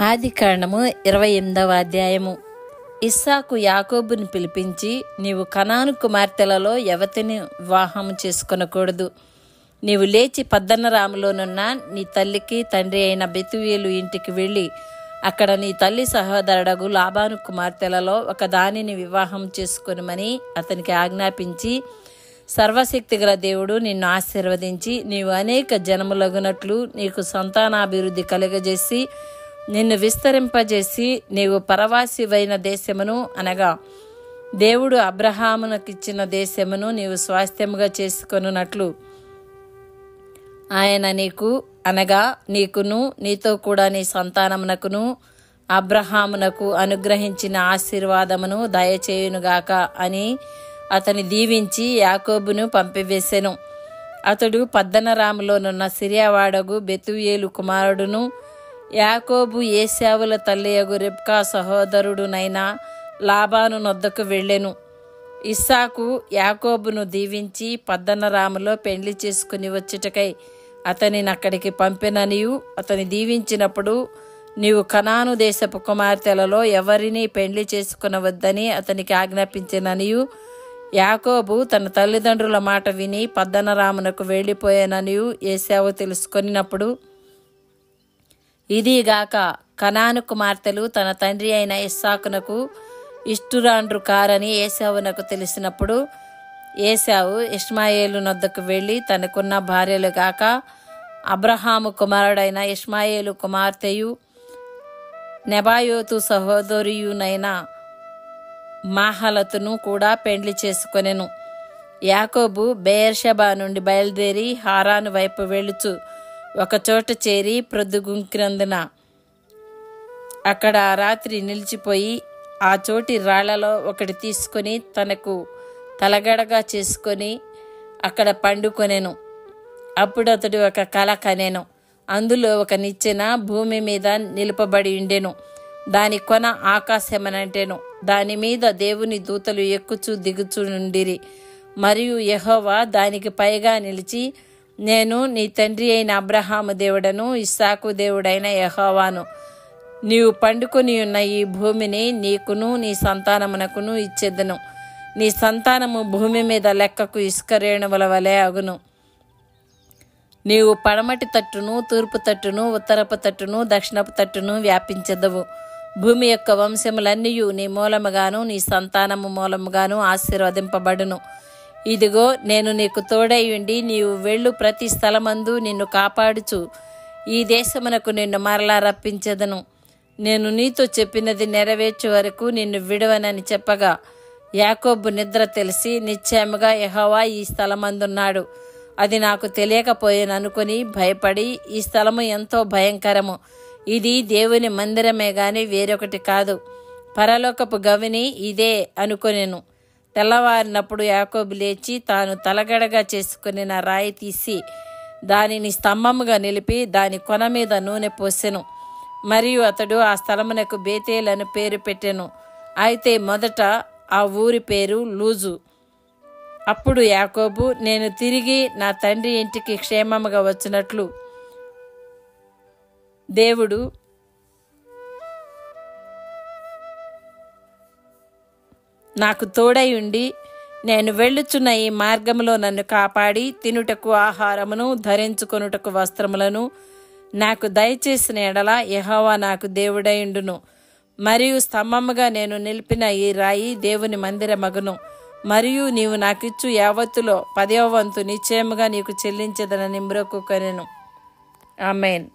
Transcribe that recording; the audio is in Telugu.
ఆదికాండము 28వ అధ్యాయము. ఇస్సాకు యాకోబుని పిలిపించి, నీవు కనాను కుమార్తెలలో ఎవతిని వివాహము చేసుకొనకూడదు. నీవు లేచి పద్దనరాములోనున్న నీ తల్లికి తండ్రి అయిన బెతుయేలు ఇంటికి వెళ్ళి అక్కడ నీ తల్లి సహోదరుడగు లాబాను కుమార్తెలలో ఒక దానిని వివాహం చేసుకొనుమని అతనికి ఆజ్ఞాపించి, సర్వశక్తిగల దేవుడు నిన్ను ఆశీర్వదించి నీవు అనేక జనములగునట్లు నీకు సంతానాభివృద్ధి కలుగజేసి నిన్ను విస్తరింపజేసి నీవు పరవాసివైన దేశమును అనగా దేవుడు అబ్రహామునకిచ్చిన దేశమును నీవు స్వాస్థ్యముగా చేసుకొనున్నట్లు ఆయన నీకు అనగా నీకును నీతో కూడా నీ సంతానమునకును అబ్రహామునకు అనుగ్రహించిన ఆశీర్వాదమును దయచేయునుగాక అని అతని దీవించి యాకోబును పంపివేసెను. అతడు పద్దనరాములోనున్న సిరియావాడగు బెతుయేలు కుమారుడును యాకోబు ఏశావుల తల్లియగు రిబ్కా సహోదరుడునైన లాబాను నొద్దకు వెళ్ళెను. ఇస్సాకు యాకోబును దీవించి పద్దనరాములో పెండ్లి చేసుకుని వచ్చుటకై అతనిని అక్కడికి పంపిననియు, అతని దీవించినప్పుడు నీవు కనాను దేశపు కుమార్తెలలో ఎవరిని పెండ్లి చేసుకునవద్దని అతనికి ఆజ్ఞాపించిననియు, యాకోబు తన తల్లిదండ్రుల మాట విని పద్దనరామునకు వెళ్ళిపోయాననియు ఏశావు తెలుసుకొనినప్పుడు, ఇదిగాక కనాను కుమార్తెలు తన తండ్రి అయిన ఇస్సాకునకు ఇష్టురాండ్రు కారని ఏశావునకు తెలిసినప్పుడు, ఏశావు ఇష్మాయేలు నొద్దకు వెళ్ళి తనకున్న భార్యలు గాక అబ్రహాము కుమారుడైన ఇష్మాయేలు కుమార్తెయు నెబాయోతు సహోదరియునైన మాహలతును కూడా పెండ్లి చేసుకొనెను. యాకోబు బెయేర్షెబా నుండి బయలుదేరి హారాను వైపు వెళ్ళుచు ఒకచోట చేరి ప్రొద్దుగుంకినందున అక్కడ ఆ రాత్రి నిలిచిపోయి ఆ చోటి రాళ్లలో ఒకటి తీసుకొని తనకు తలగడగా చేసుకొని అక్కడ పండుకొనెను. అప్పుడు అతడు ఒక కల కనెను. అందులో ఒక నిచ్చెన భూమి మీద నిలుపబడి ఉండెను. దాని కొన ఆకాశమనంటెను. దాని మీద దేవుని దూతలు ఎక్కుచూ దిగుచూ నుండిరి. మరియు యెహోవా దానికి పైగా నిలిచి, నేను నీ తండ్రి అయిన అబ్రహాము దేవుడను ఇస్సాకు దేవుడైన యెహోవాను. నీవు పండుకొని ఉన్న ఈ భూమిని నీకును నీ సంతానమునకును ఇచ్చేదను. నీ సంతానము భూమి మీద లెక్కకు ఇసుక రేణువుల వలె అగును. నీవు పడమటి తట్టును తూర్పు తట్టును ఉత్తరపు తట్టును దక్షిణపు తట్టును వ్యాపించెదవు. భూమి యొక్క వంశములన్నీయు నీ మూలముగాను నీ సంతానము మూలముగాను ఆశీర్వదింపబడును. ఇదిగో నేను నీకు తోడై ఉండి నీవు వెళ్ళు ప్రతి స్థలమందు నిన్ను కాపాడుచు ఈ దేశమునకు నిన్ను మరలా రప్పించెదను. నేను నీతో చెప్పినది నెరవేర్చు వరకు నిన్ను విడవనని చెప్పగా, యాకోబు నిద్ర తెలిసి నిశ్చయముగా యెహోవా ఈ స్థలమందున్నాడు, అది నాకు తెలియకపోయేననుకొని భయపడి, ఈ స్థలము ఎంతో భయంకరము, ఇది దేవుని మందిరమే గాని వేరొకటి కాదు, పరలోకపు గవిని ఇదే అనుకొనెను. తెల్లవారినప్పుడు యాకోబు లేచి తాను తలగడగా చేసుకుని రాయి తీసి దానిని స్తంభముగా నిలిపి దాని కొన మీద నూనె పోసెను. మరియు అతడు ఆ స్థలమునకు బేతేల్ అని పేరు పెట్టెను. అయితే మొదట ఆ ఊరి పేరు లూజు. అప్పుడు యాకోబు, నేను తిరిగి నా తండ్రి ఇంటికి క్షేమముగా వచ్చినట్లు దేవుడు నాకు తోడై ఉండి నేను వెళ్ళుచున్న ఈ మార్గములో నన్ను కాపాడి తినుటకు ఆహారమును ధరించుకొనుటకు వస్త్రములను నాకు దయచేసిన ఎడల యెహోవా నాకు దేవుడైండును. మరియు స్తంభముగా నేను నిలిపిన ఈ రాయి దేవుని మందిరమగును. మరియు నీవు నాకిచ్చు యావత్తులో 10వ వంతు నిశ్చయముగా నీకు చెల్లించదనని మ్రొక్కుకొనెను. ఆమేన్.